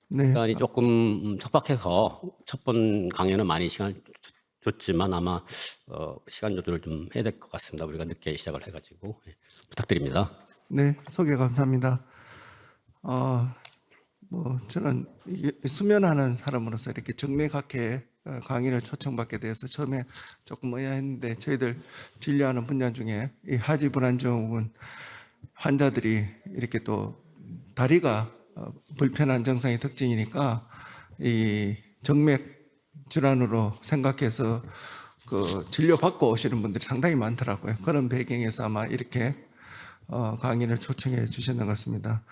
네. 시간이 조금 촉박해서 첫 번 강연은 많이 시간을 줬지만 아마 시간 조절을 좀 해야 될 것 같습니다. 우리가 늦게 시작을 해 가지고. 예, 부탁드립니다. 네. 소개 감사합니다. 저는 이게 수면하는 사람으로서 이렇게 정맥학회 강의를 초청받게 돼서 처음에 조금 의아했는데, 저희들 진료하는 분야 중에 이 하지 불안증후군 환자들이 이렇게 또 다리가 불편한 증상의 특징이니까 이 정맥 질환으로 생각해서 그 진료받고 오시는 분들이 상당히 많더라고요. 그런 배경에서 아마 이렇게 강의를 초청해 주셨는 것 같습니다.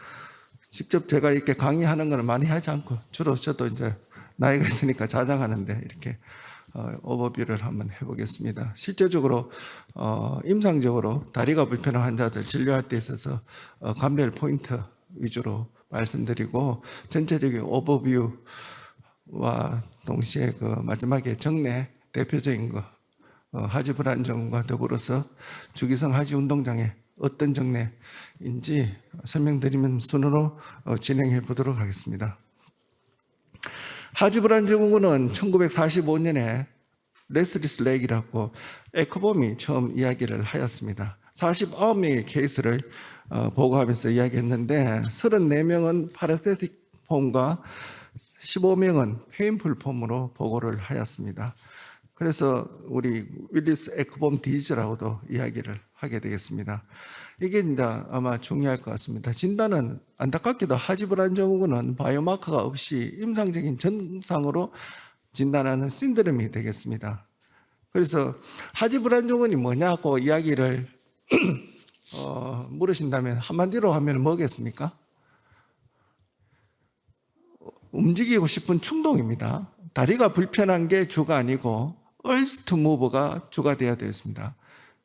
직접 제가 이렇게 강의하는 걸 많이 하지 않고 주로 저도 이제 나이가 있으니까 자장하는데 이렇게 오버뷰를 한번 해보겠습니다. 실제적으로 임상적으로 다리가 불편한 환자들 진료할 때 있어서 감별 포인트 위주로 말씀드리고, 전체적인 오버뷰와 동시에 그 마지막에 정내 대표적인 거 하지 불안증과 더불어서 주기성 하지 운동장애 어떤 정례인지 설명드리는 순으로 진행해 보도록 하겠습니다. 하지 불안증후군은 1945년에 레슬리스 렉이라고 에크봄이 처음 이야기를 하였습니다. 49명의 케이스를 보고하면서 이야기했는데 34명은 파라세틱 폼과 15명은 페인풀 폼으로 보고를 하였습니다. 그래서 우리 윌리스 에크봄 디지라고도 이야기를 하게 되겠습니다. 이게 이제 아마 중요할 것 같습니다. 진단은 안타깝게도 하지 불안증후군은 바이오마커가 없이 임상적인 증상으로 진단하는 신드롬이 되겠습니다. 그래서 하지 불안증후군이 뭐냐고 이야기를 물으신다면 한마디로 하면 뭐겠습니까? 움직이고 싶은 충동입니다. 다리가 불편한 게 주가 아니고 urge to move가 주가 되어야 되었습니다.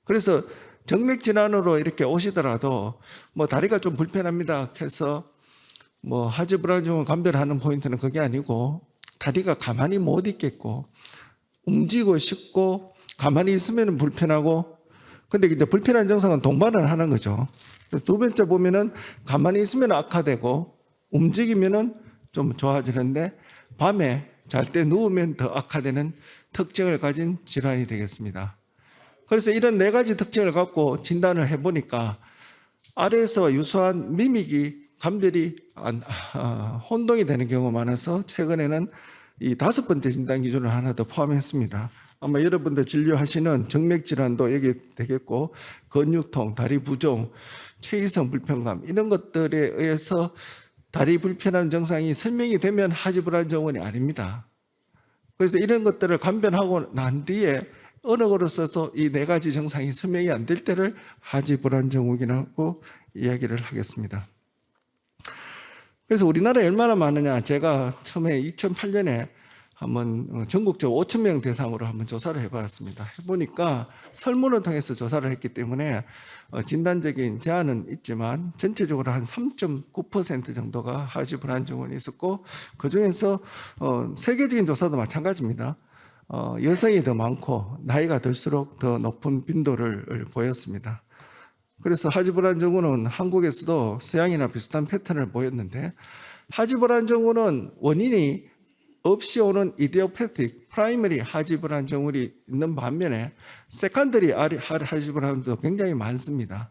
그래서 정맥 질환으로 이렇게 오시더라도 뭐 다리가 좀 불편합니다 해서 뭐 하지 불안증후군 감별하는 포인트는 그게 아니고, 다리가 가만히 못 있겠고 움직이고 싶고 가만히 있으면 불편하고, 근데 이제 불편한 증상은 동반을 하는 거죠. 그래서 두 번째 보면은 가만히 있으면 악화되고 움직이면은 좀 좋아지는데 밤에 잘 때 누우면 더 악화되는 특징을 가진 질환이 되겠습니다. 그래서 이런 네 가지 특징을 갖고 진단을 해보니까 RS와 유사한 미믹이 감별이 혼동이 되는 경우가 많아서 최근에는 이 5번째 진단 기준을 하나 더 포함했습니다. 아마 여러분들 진료하시는 정맥 질환도 여기 되겠고, 근육통, 다리 부종, 체위성 불편감 이런 것들에 의해서 다리 불편한 증상이 설명이 되면 하지 불안증후군이 아닙니다. 그래서 이런 것들을 감별하고 난 뒤에 언어로 써서 이 네 가지 증상이 설명이 안 될 때를 하지 불안증후군이라고 이야기를 하겠습니다. 그래서 우리나라에 얼마나 많으냐, 제가 처음에 2008년에 한번 전국적으로 5,000명 대상으로 한번 조사를 해봤습니다. 해보니까 설문을 통해서 조사를 했기 때문에 진단적인 제한은 있지만 전체적으로 한 3.9% 정도가 하지 불안증후군이 있었고, 그중에서 세계적인 조사도 마찬가지입니다. 여성이 더 많고 나이가 들수록 더 높은 빈도를 보였습니다. 그래서 하지 불안증후군은 한국에서도 서양이나 비슷한 패턴을 보였는데, 하지 불안증후군은 원인이 없이 오는 이디오패틱 프라이머리 하지 불안증후군이 있는 반면에 세컨더리 하지 불안증후군도 굉장히 많습니다.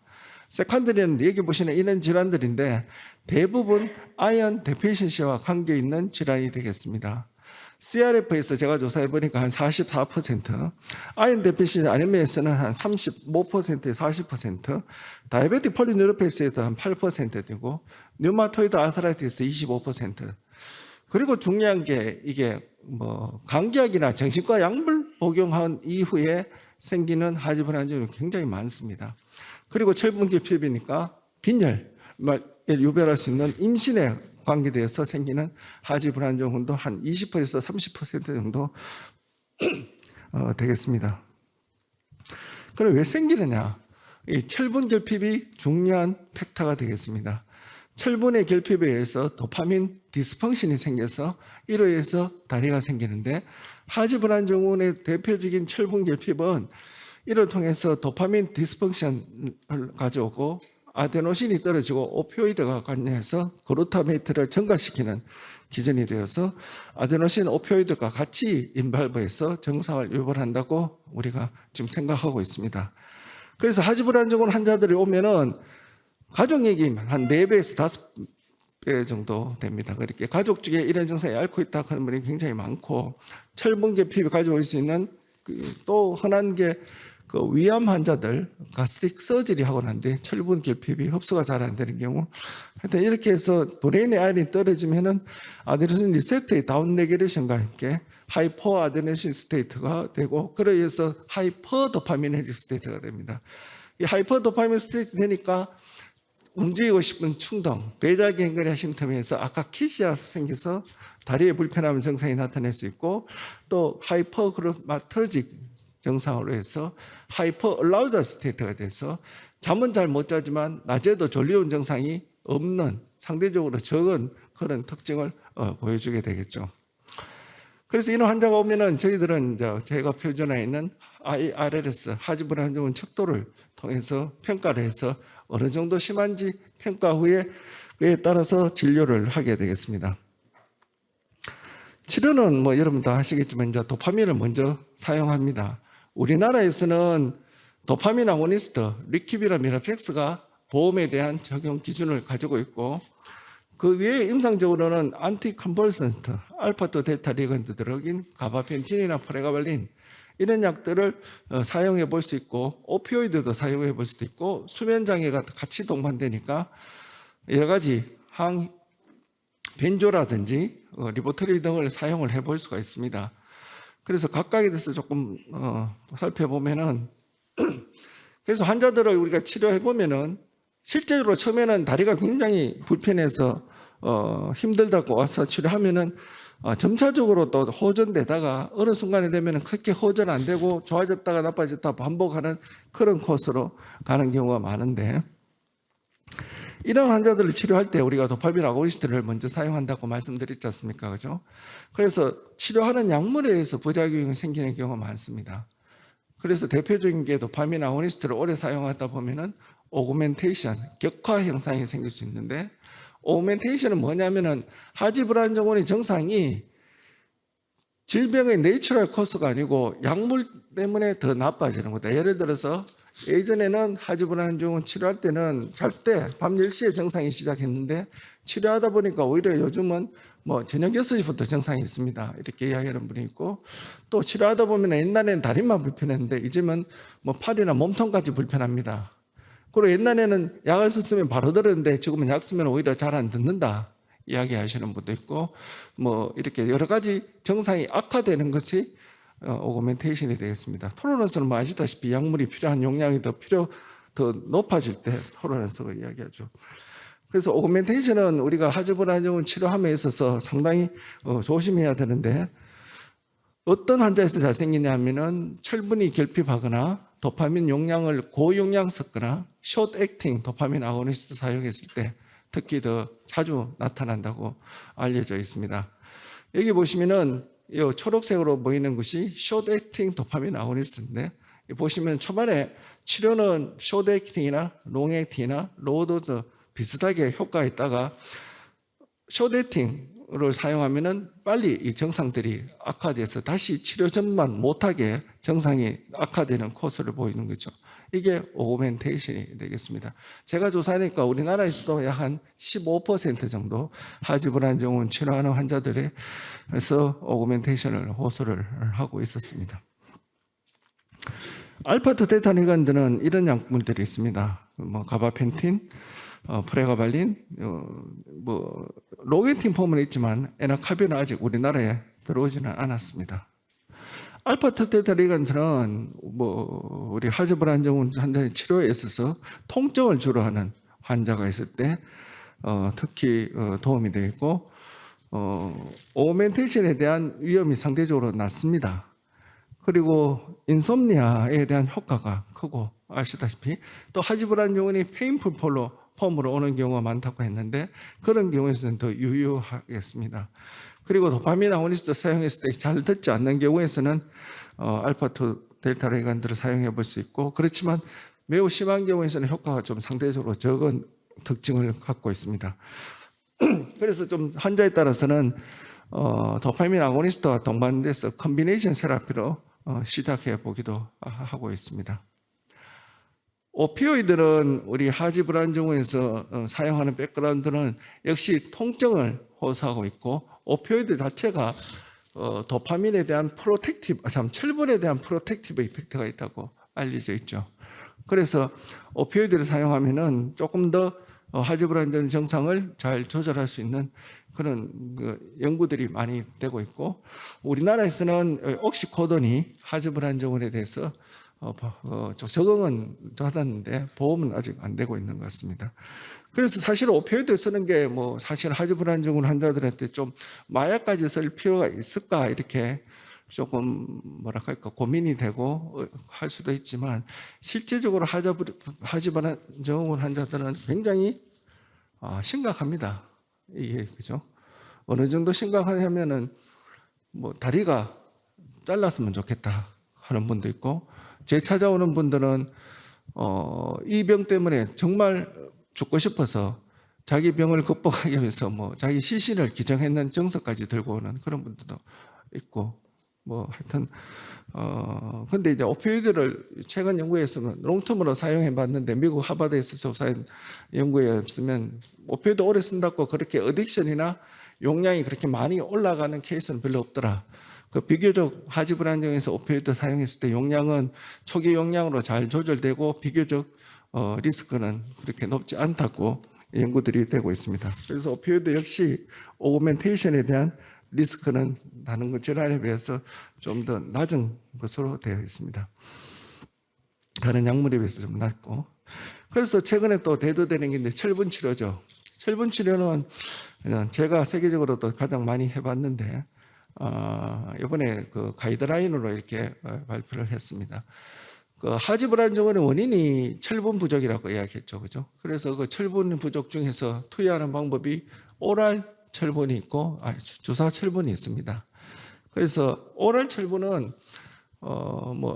세컨더리는 여기 보시는 이런 질환들인데 대부분 아연 데피시시와 관계 있는 질환이 되겠습니다. CRF에서 제가 조사해 보니까 한 44%, 아연 데피시시 아니메에서는 한 35%에 40%, 다이베틱 폴리뉴로패스에도 한 8% 되고, 류마토이드 아스라이티스 25%. 그리고 중요한 게 이게 뭐 감기약이나 정신과 약물 복용한 이후에 생기는 하지 불안증후군이 굉장히 많습니다. 그리고 철분기피비니까 빈혈, 유발할 수 있는 임신에 관계되어서 생기는 하지 불안증후군도 한 20%에서 30% 정도 되겠습니다. 그럼 왜 생기느냐? 이 철분 결핍이 중요한 팩터가 되겠습니다. 철분의 결핍에 의해서 도파민 디스펑션이 생겨서 이로 인해서 다리가 생기는데, 하지 불안증후군의 대표적인 철분 결핍은 이를 통해서 도파민 디스펑션을 가져오고 아데노신이 떨어지고 오피오이드가 관여해서 글루타메이트를 증가시키는 기전이 되어서 아데노신 오피오이드가 같이 인발브해서 정상을 유발한다고 우리가 지금 생각하고 있습니다. 그래서 하지불안증후군 환자들이 오면은 가족 얘기 한 4배에서 5배 정도 됩니다. 그렇게 가족 중에 이런 증상이 앓고 있다 하는 분이 굉장히 많고, 철분계핍이 가지고 올 수 있는 또 흔한 게 그 위암 환자들 가스트릭 서저리 하고 난데 철분 결핍이 흡수가 잘 안 되는 경우, 하여튼 이렇게 해서 브레인의 아연이 떨어지면은 아데노신 리셉터의 다운 레귤레이션과 함께 하이퍼 아데노신 스테이트가 되고, 그래서 하이퍼 도파미너지क 스테이트가 됩니다. 이 하이퍼 도파민 스테이트 되니까 움직이고 싶은 충동, 배절기 행거리 심텀에서 아카키시아 생겨서 다리에 불편함 증상이 나타날 수 있고, 또 하이퍼그루마터직 증상으로 해서 하이퍼 얼라우자 스테이트가 돼서 잠은 잘 못 자지만 낮에도 졸려온 증상이 없는 상대적으로 적은 그런 특징을 보여주게 되겠죠. 그래서 이런 환자가 오면은 저희들은 이제 제가 표준화해 있는 IRLS 하지불안증후군 척도를 통해서 평가를 해서 어느 정도 심한지 평가 후에 그에 따라서 진료를 하게 되겠습니다. 치료는 뭐 여러분 다 아시겠지만 이제 도파민을 먼저 사용합니다. 우리나라에서는 도파민 아고니스트 리퀴비라 미라펙스가 보험에 대한 적용 기준을 가지고 있고, 그 외에 임상적으로는 안티컨벌선트, 알파2 데이터 리건드 드럭인 가바펜틴이나 프레가발린 이런 약들을 사용해 볼 수 있고, 오피오이드도 사용해 볼 수도 있고, 수면 장애가 같이 동반되니까 여러 가지 벤조라든지 리보트릴 등을 사용을 해 볼 수가 있습니다. 그래서 각각에 대해서 조금 살펴보면은 그래서 환자들을 우리가 치료해 보면은 실제로 처음에는 다리가 굉장히 불편해서 힘들다고 와서 치료하면은 점차적으로 또 호전되다가 어느 순간에 되면은 크게 호전 안 되고 좋아졌다가 나빠졌다 반복하는 그런 코스로 가는 경우가 많은데, 이런 환자들을 치료할 때 우리가 도파민 아고니스트를 먼저 사용한다고 말씀드렸지 않습니까? 그죠? 그래서 치료하는 약물에 의해서 부작용이 생기는 경우가 많습니다. 그래서 대표적인 게 도파민 아고니스트를 오래 사용하다 보면은 오그멘테이션, 격화 현상이 생길 수 있는데, 오그멘테이션은 뭐냐면은 하지불안증후군의 증상이 질병의 내추럴 코스가 아니고 약물 때문에 더 나빠지는 거다. 예를 들어서 예전에는 하지불안증후군 치료할 때는 잘 때 밤 10시에 증상이 시작했는데, 치료하다 보니까 오히려 요즘은 뭐 저녁 6시부터 증상이 있습니다, 이렇게 이야기하는 분이 있고, 또 치료하다 보면 옛날에는 다리만 불편했는데 이제는 뭐 팔이나 몸통까지 불편합니다. 그리고 옛날에는 약을 썼으면 바로 들었는데 지금은 약 쓰면 오히려 잘 안 듣는다 이야기하시는 분도 있고, 뭐 이렇게 여러 가지 증상이 악화되는 것이 오그멘테이션이 되겠습니다. 토러런스는 뭐 아시다시피 약물이 필요한 용량이 더 높아질 때 토러런스가 이야기하죠. 그래서 오그멘테이션은 우리가 하지불안증후군 치료함에 있어서 상당히 조심해야 되는데, 어떤 환자에서 잘 생기냐면은 철분이 결핍하거나 도파민 용량을 고용량 썼거나 숏 액팅 도파민 아고니스트 사용했을 때 특히 더 자주 나타난다고 알려져 있습니다. 여기 보시면은 이 초록색으로 보이는 것이 숏 액팅 도파민 아고니스트인데, 보시면 초반에 치료는 숏 액팅이나 롱 액팅이나 로우 도즈 비슷하게 효과가 있다가 숏 액팅을 사용하면은 빨리 이 증상들이 악화돼서 다시 치료 전만 못하게 증상이 악화되는 코스를 보이는 거죠. 이게 오그멘테이션이 되겠습니다. 제가 조사하니까 우리나라에서도 약 한 15% 정도 하지불안증후군 치료하는 환자들에서 오그멘테이션을 호소를 하고 있었습니다. 알파2 데이터 리건드는 이런 약물들이 있습니다. 뭐 가바펜틴, 프레가발린, 뭐 로겐틴 폼은 있지만 에나카비는 아직 우리나라에 들어오지는 않았습니다. 알파2 데이터 리건드는 뭐 우리 하지불안증후군 환자의 치료에 있어서 통증을 주로 하는 환자가 있을 때 특히 도움이 되고, 오그멘테이션에 대한 위험이 상대적으로 낮습니다. 그리고 인솜니아에 대한 효과가 크고, 아시다시피 또 하지불안증후군이 페인풀 폼으로 오는 경우가 많다고 했는데, 그런 경우에서는 더 유효하겠습니다. 그리고 도파민 아고니스트 사용했을 때 잘 듣지 않는 경우에서는 알파2 데이터 리건드를 사용해 볼 수 있고, 그렇지만 매우 심한 경우에서는 효과가 좀 상대적으로 적은 특징을 갖고 있습니다. 그래서 좀 환자에 따라서는 도파민 아고니스트와 동반돼서 컨비네이션 세라피로 시작해 보기도 하고 있습니다. 오피오이드는 우리 하지 불안증후에서 사용하는 백그라운드는 역시 통증을 호소하고 있고, 오피오이드 자체가 도파민에 대한 철분에 대한 프로텍티브 이펙트가 있다고 알려져 있죠. 그래서 오피오이드를 사용하면은 조금 더 하지 불안증 증상을 잘 조절할 수 있는 그런 연구들이 많이 되고 있고, 우리나라에서는 옥시코돈이 하지 불안증후에 대해서 적응은 받았는데 보험은 아직 안 되고 있는 것 같습니다. 그래서 사실 오피오이드 쓰는 게 사실 하지 불안증후 환자들한테 좀 마약까지 쓸 필요가 있을까 이렇게 조금 뭐랄까 고민이 되고 할 수도 있지만, 실제적으로 하지 불안증후 환자들은 굉장히 심각합니다. 이게 그죠? 어느 정도 심각하냐면은 다리가 잘랐으면 좋겠다 하는 분도 있고, 제 찾아오는 분들은 이 병 때문에 정말 죽고 싶어서 자기 병을 극복하기 위해서 자기 시신을 기증했는 증서까지 들고 오는 그런 분들도 있고, 하여튼 근데 이제 오피오이드를 최근 연구에서는 롱텀으로 사용해 봤는데, 미국 하버드에서 조사한 연구에 의하면 오피오이드 오래 쓴다고 그렇게 어딕션이나 용량이 그렇게 많이 올라가는 케이스는 별로 없더라. 그 비교적 하지 불안증에서 오피오이드 사용했을 때 용량은 초기 용량으로 잘 조절되고 비교적 리스크는 그렇게 높지 않다고 연구들이 되고 있습니다. 그래서 오피오이드 역시 오그멘테이션에 대한 리스크는 다른 질환에 비해서 좀 더 낮은 것으로 되어 있습니다. 다른 약물에 비해서 좀 낮고. 그래서 최근에 또 대두되는 게 있는데 철분 치료죠. 철분 치료는 제가 세계적으로도 가장 많이 해봤는데, 이번에 그 가이드라인으로 이렇게 발표를 했습니다. 그 하지 불안증후의 원인이 철분 부족이라고 이야기했죠, 그죠? 그래서 그 철분 부족 중에서 투여하는 방법이 오랄 철분이 있고 주사 철분이 있습니다. 그래서 오랄 철분은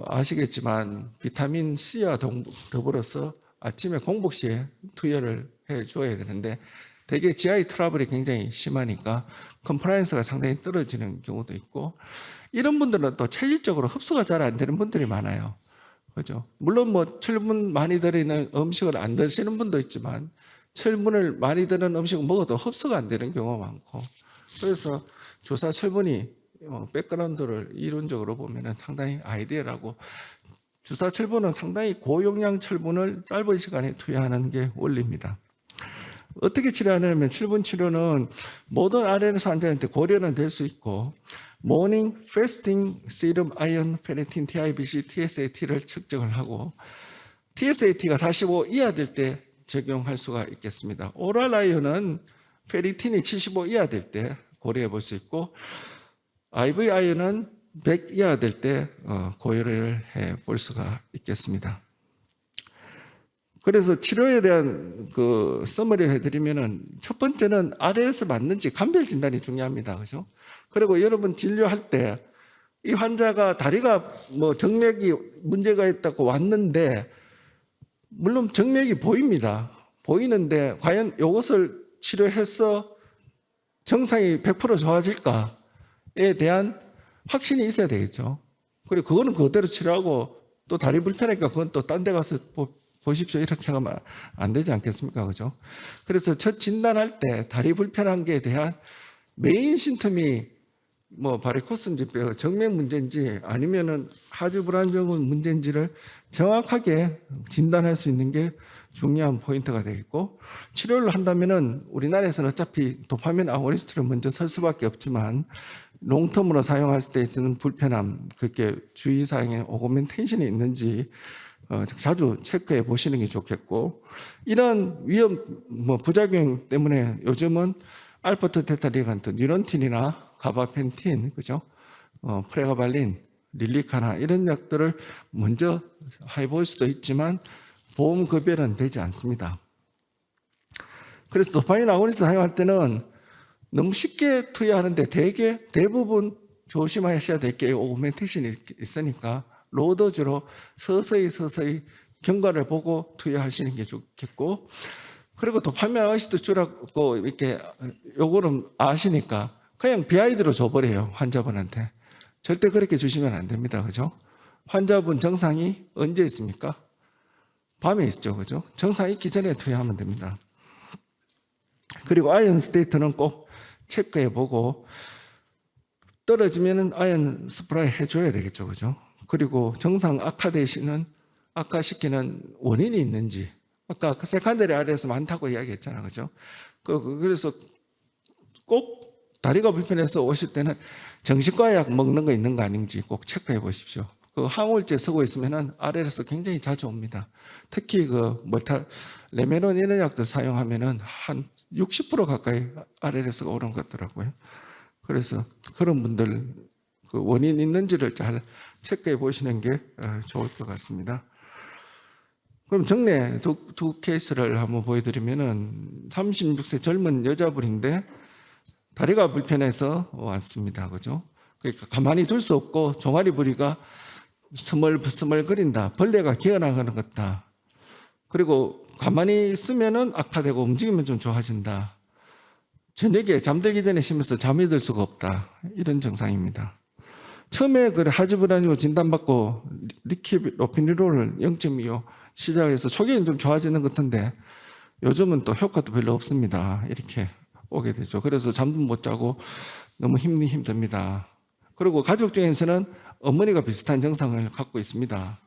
아시겠지만 비타민 C와 더불어서 아침에 공복 시에 투여를 해 줘야 되는데, 대개 GI 트러블이 굉장히 심하니까 컴플라이언스가 상당히 떨어지는 경우도 있고, 이런 분들은 또 체질적으로 흡수가 잘 안 되는 분들이 많아요. 그죠? 물론 철분 많이 들어있는 음식을 안 드시는 분도 있지만, 철분을 많이 드는 음식을 먹어도 흡수가 안 되는 경우가 많고, 그래서 주사 철분이 백그라운드를 이론적으로 보면은 상당히 아이디어라고, 주사 철분은 상당히 고용량 철분을 짧은 시간에 투여하는 게 원리입니다. 어떻게 치료하냐면, 철분 치료는 모든 RNS 환자한테 고려는 될 수 있고, 모닝 패스팅 시럼 아이언 페리틴 TIBC TSAT를 측정을 하고, TSAT가 45 이하 될 때 적용할 수가 있겠습니다. 오랄 아이언은 페리틴이 75 이하 될 때 고려해 볼 수 있고, IV 아이언은 100 이하 될 때 고려를 해 볼 수가 있겠습니다. 그래서 치료에 대한 그 서머리를 해드리면은, 첫 번째는 RNS 맞는지 감별 진단이 중요합니다. 그죠? 그리고 여러분 진료할 때 이 환자가 다리가 정맥이 문제가 있다고 왔는데, 물론 정맥이 보입니다. 보이는데 과연 이것을 치료해서 정상이 100% 좋아질까에 대한 확신이 있어야 되겠죠. 그리고 그거는 그대로 치료하고, 또 다리 불편하니까 그건 또 딴 데 가서 보십시오 이렇게 하면 안 되지 않겠습니까? 그죠? 그래서 첫 진단할 때 다리 불편한 게 대한 메인 심텀이 바리코스인지 정맥 문제인지 아니면은 하지 불안증후 문제인지를 정확하게 진단할 수 있는 게 중요한 포인트가 되겠고, 치료를 한다면은 우리나라에서는 어차피 도파민 아고니스트를 먼저 쓸 수밖에 없지만, 롱텀으로 사용했을 때 있는 불편함, 그게 주의사항에 오그멘테이션이 있는지 자주 체크해 보시는 게 좋겠고, 이런 위험 부작용 때문에 요즘은 알파토 테타리간트, 뉴런틴이나 가바펜틴, 그죠? 프레가발린, 릴리카나 이런 약들을 먼저 해볼 수도 있지만 보험 급여는 되지 않습니다. 그래서 도파민 아고니스트 사용할 때는 너무 쉽게 투여하는데 대부분 조심하셔야 될 게 오그멘테이션이 있으니까 로도즈로 서서히 경과를 보고 투여하시는 게 좋겠고, 그리고 도파민 아시도 줄었고 이렇게 요거는 아시니까 그냥 BID로 줘버려요, 환자분한테. 절대 그렇게 주시면 안 됩니다. 그죠? 환자분 정상이 언제 있습니까? 밤에 있죠. 그죠? 정상 있기 전에 투여하면 됩니다. 그리고 아이언 스테이트는 꼭 체크해 보고 떨어지면은 아이언 스프라이 해줘야 되겠죠. 그죠? 그리고 정상 악화시키는 원인이 있는지, 아까 그 세컨더리 아래에서 많다고 이야기했잖아요. 그죠? 그래서 꼭 다리가 불편해서 오실 때는 정신과 약 먹는 거 있는 거 아닌지 꼭 체크해 보십시오. 그 항우울제 쓰고 있으면은 RLS 굉장히 자주 옵니다. 특히 레메론 이런 약들 사용하면은 한 60% 가까이 RLS가 오는 것 같더라고요. 그래서 그런 분들 그 원인 있는지를 잘 체크해 보시는 게 좋을 것 같습니다. 그럼 정례 두 케이스를 한번 보여드리면은 36세 젊은 여자분인데 다리가 불편해서 왔습니다. 그죠? 그러니까 가만히 둘 수 없고 종아리 부리가 스멀스멀거린다. 벌레가 기어나가는 것 같다. 그리고 가만히 있으면은 악화되고 움직이면 좀 좋아진다. 저녁에 잠들기 전에 쉬면서 잠이 들 수가 없다. 이런 증상입니다. 처음에 하지브라니오 진단받고 리키로피니롤을 0.25 시작해서 초기에는 좀 좋아지는 것 같은데 요즘은 또 효과도 별로 없습니다. 이렇게 오게 되죠. 그래서 잠도 못 자고 너무 힘듭니다. 그리고 가족 중에서는 어머니가 비슷한 증상을 갖고 있습니다.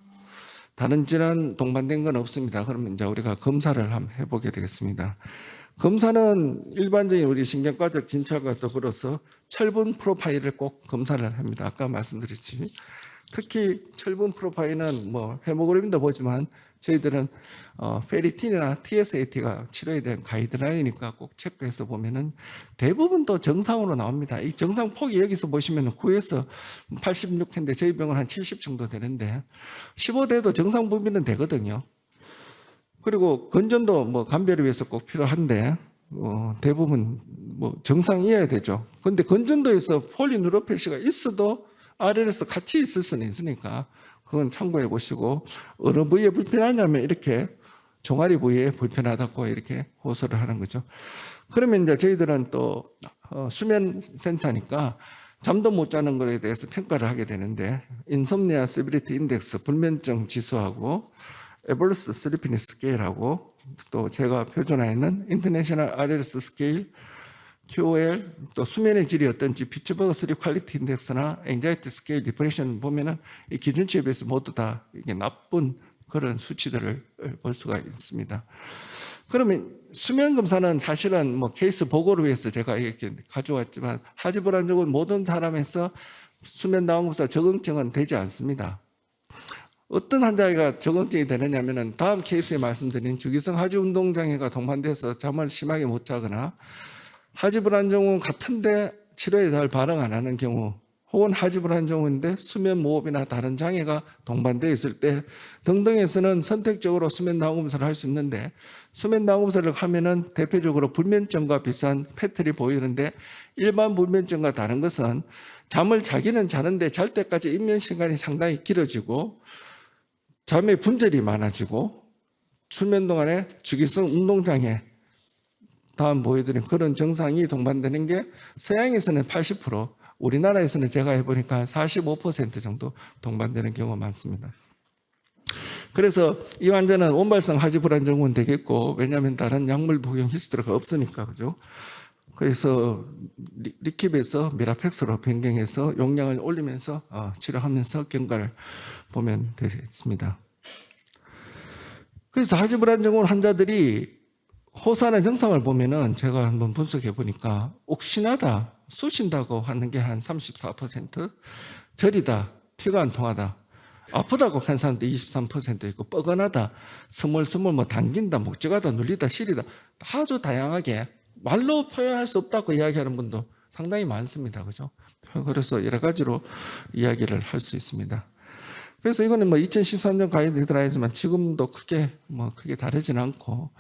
다른 질환 동반된 건 없습니다. 그러면 이제 우리가 검사를 한번 해보게 되겠습니다. 검사는 일반적인 우리 신경과적 진찰과 더불어서 철분 프로파일을 꼭 검사를 합니다. 아까 말씀드렸지. 특히 철분 프로파일은 헤모글로빈도 보지만 저희들은 페리틴이나 TSAT가 치료에 대한 가이드라인이니까 꼭 체크해서 보면은 대부분 또 정상으로 나옵니다. 이 정상 폭이 여기서 보시면 9에서 86인데 저희 병은 한 70 정도 되는데 15대도 정상 범위는 되거든요. 그리고 건전도 감별을 위해서 꼭 필요한데 대부분 정상이어야 되죠. 그런데 건전도에서 폴리뉴로페시가 있어도 RLS 같이 있을 수는 있으니까 그건 참고해 보시고 어느 부위에 불편하냐면 이렇게 종아리 부위에 불편하다고 이렇게 호소를 하는 거죠. 그러면 이제 저희들은 또 수면 센터니까 잠도 못 자는 것에 대해서 평가를 하게 되는데 인솜니아 세비리티 인덱스 불면증 지수하고 에버러스 슬리피니 스케일하고 또 제가 표준화했는 인터내셔널 RLS 스케일 QOL 또 수면의 질이 어떤지 피츠버그 슬립 퀄리티 인덱스나 앵자이티 스케일 디프레션 보면은 이 기준치에 비해서 모두 다 이게 나쁜 그런 수치들을 볼 수가 있습니다. 그러면 수면 검사는 사실은 케이스 보고를 위해서 제가 이렇게 가져왔지만 하지불안적으로 모든 사람에서 수면 다운검사 적응증은 되지 않습니다. 어떤 환자가 적응증이 되느냐면은 다음 케이스에 말씀드린 주기성 하지 운동 장애가 동반돼서 잠을 심하게 못 자거나 하지불안증후 같은데 치료에 잘 반응 안 하는 경우 혹은 하지불안증후인데 수면 무호흡이나 다른 장애가 동반되어 있을 때 등등에서는 선택적으로 수면 다운검사를 할 수 있는데 수면 다운검사를 하면은 대표적으로 불면증과 비슷한 패턴이 보이는데 일반 불면증과 다른 것은 잠을 자기는 자는데 잘 때까지 입면 시간이 상당히 길어지고 잠의 분절이 많아지고 수면 동안에 주기성 운동장애 다음 보여드린 그런 증상이 동반되는 게 서양에서는 80%, 우리나라에서는 제가 해보니까 45% 정도 동반되는 경우가 많습니다. 그래서 이 환자는 원발성 하지불안증후는 되겠고 왜냐하면 다른 약물 복용 히스토리가 없으니까 그죠? 그래서 리킵에서 미라펙스로 변경해서 용량을 올리면서 치료하면서 경과를 보면 되겠습니다. 그래서 하지불안증후 환자들이 호소하는 증상을 보면은 제가 한번 분석해 보니까 옥신하다, 쑤신다고 하는 게 한 34%, 저리다, 피가 안 통하다, 아프다고 한 사람도 23% 있고 뻐근하다, 스물스물 당긴다, 목적하다, 눌리다, 시리다 아주 다양하게 말로 표현할 수 없다고 이야기하는 분도 상당히 많습니다. 그죠? 그래서 여러 가지로 이야기를 할 수 있습니다. 그래서 이거는 2013년 가이드라인이지만 지금도 크게 다르진 않고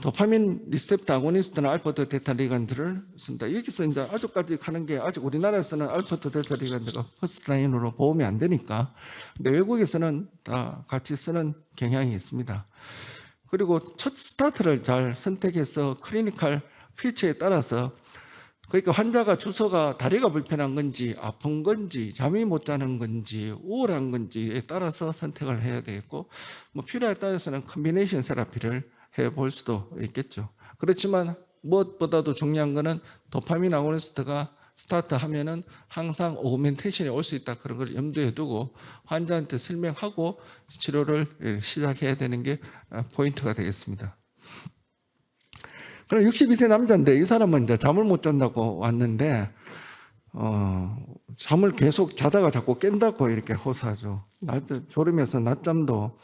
도파민 리셉터 아고니스트나 알파도 데이터 리간드를 쓴다. 여기서 이제 아직까지 하는 게 아직 우리나라에서는 알파도 데이터 리간드가 퍼스트라인으로 보험이 안 되니까. 근데 외국에서는 다 같이 쓰는 경향이 있습니다. 그리고 첫 스타트를 잘 선택해서 클리니컬 피처에 따라서 그러니까 환자가 주소가 다리가 불편한 건지 아픈 건지 잠이 못 자는 건지 우울한 건지에 따라서 선택을 해야 되겠고 뭐 필요에 따라서는 컨비네이션 세라피를 해볼 수도 있겠죠. 그렇지만 무엇보다도 중요한 거는 도파민 아고니스트가 스타트하면은 항상 오그멘테이션이 올 수 있다 그런 걸 염두에 두고 환자한테 설명하고 치료를 시작해야 되는 게 포인트가 되겠습니다. 그럼 62세 남자인데 이 사람은 이제 잠을 못 잔다고 왔는데 잠을 계속 자다가 자꾸 깬다고 이렇게 호소하죠. 졸으면서 낮잠도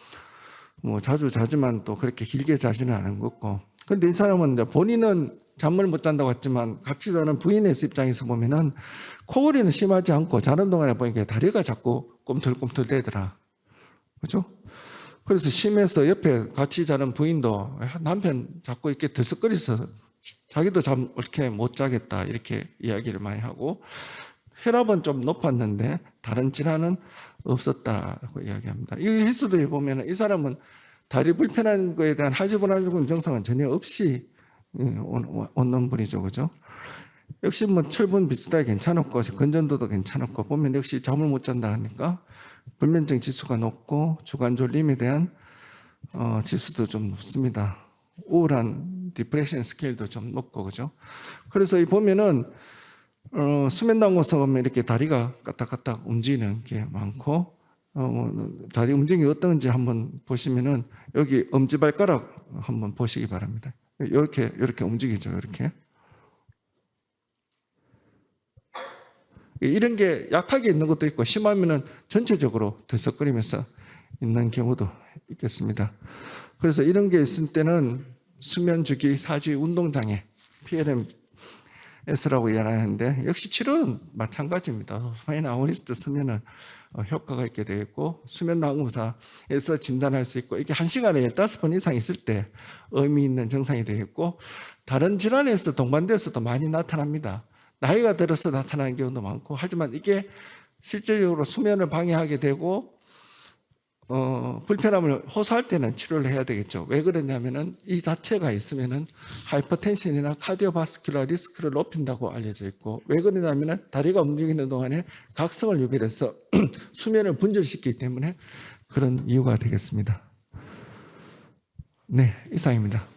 뭐 자주 자지만 또 그렇게 길게 자지는 않은 거고. 근데 이 사람은 이제 본인은 잠을 못 잔다고 했지만 같이 자는 부인의 입장에서 보면은 코골이는 심하지 않고 자는 동안에 보니까 다리가 자꾸 꿈틀꿈틀 대더라. 그죠? 그래서 심해서 옆에 같이 자는 부인도 남편 자꾸 이렇게 들썩거려서 자기도 잠 이렇게 못 자겠다 이렇게 이야기를 많이 하고 혈압은 좀 높았는데 다른 질환은 없었다고 이야기합니다. 이 해수도에 보면 이 사람은 다리 불편한 거에 대한 하지불안군 증상은 전혀 없이 오는 분이죠, 그죠? 역시 뭐 철분 비슷하게 괜찮았고 건전도도 괜찮았고 보면 역시 잠을 못 잔다 하니까 불면증 지수가 높고 주간 졸림에 대한 지수도 좀 높습니다. 우울한 디프레션 스케일도 좀 높고 그죠? 그래서 이 보면은 수면 당고서 보면 이렇게 다리가 까딱까딱 움직이는 게 많고 다리 움직임이 어떤지 한번 보시면은 여기 엄지발가락 한번 보시기 바랍니다. 이렇게 움직이죠, 이렇게. 이런 게 약하게 있는 것도 있고 심하면은 전체적으로 들썩거리면서 있는 경우도 있겠습니다. 그래서 이런 게 있을 때는 수면 주기 사지 운동장애 PLMS라고 이야기하는데 역시 치료는 마찬가지입니다. 도파민 아고니스트 쓰면은 효과가 있게 되겠고 수면 난공사에서 진단할 수 있고 이게 1시간에 15번 이상 있을 때 의미 있는 증상이 되겠고 다른 질환에서 동반돼서도 많이 나타납니다. 나이가 들어서 나타나는 경우도 많고 하지만 이게 실질적으로 수면을 방해하게 되고 불편함을 호소할 때는 치료를 해야 되겠죠. 왜 그러냐면은 이 자체가 있으면은 하이퍼텐션이나 카디오바스큘러 리스크를 높인다고 알려져 있고 왜 그러냐면은 다리가 움직이는 동안에 각성을 유발해서 수면을 분절시키기 때문에 그런 이유가 되겠습니다. 네, 이상입니다.